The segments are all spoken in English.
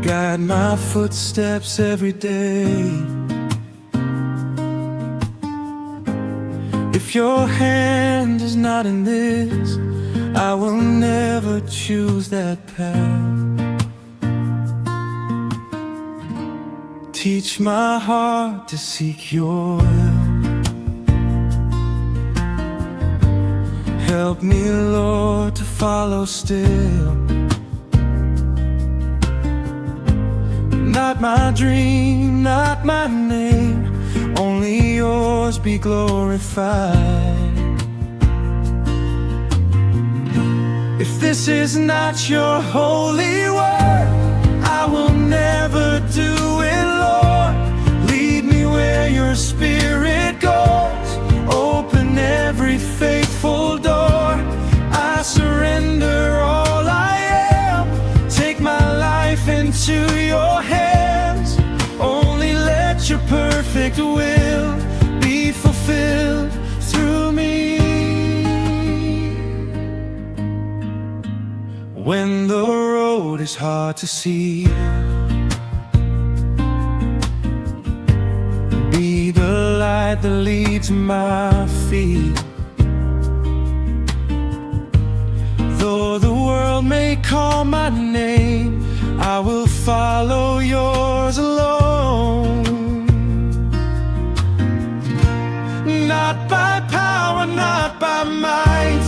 guide my footsteps every day. If your hand is not in this, I will never choose that path. Teach my heart to seek your will. Help me, Lord, to follow still. Not my dream, not my name, only yours be glorified. If this is not your holy word, I will never do it, Lord. Lead me where your spirit goes. Open every faithful door. I surrender all I am. Take my life into your hands. Only let your perfect will be fulfilled through me. When the road is hard to see, be the light that leads my feet. Though the world may call my name, I will follow yours alone. Not by power, not by might,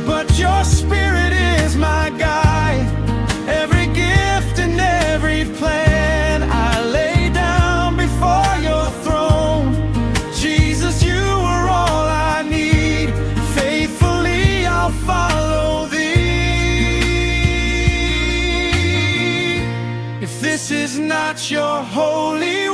but your spirit is my guide. Every gift and every plan I lay down before your throne. Jesus, you are all I need. Faithfully I'll follow thee. If this is not your holy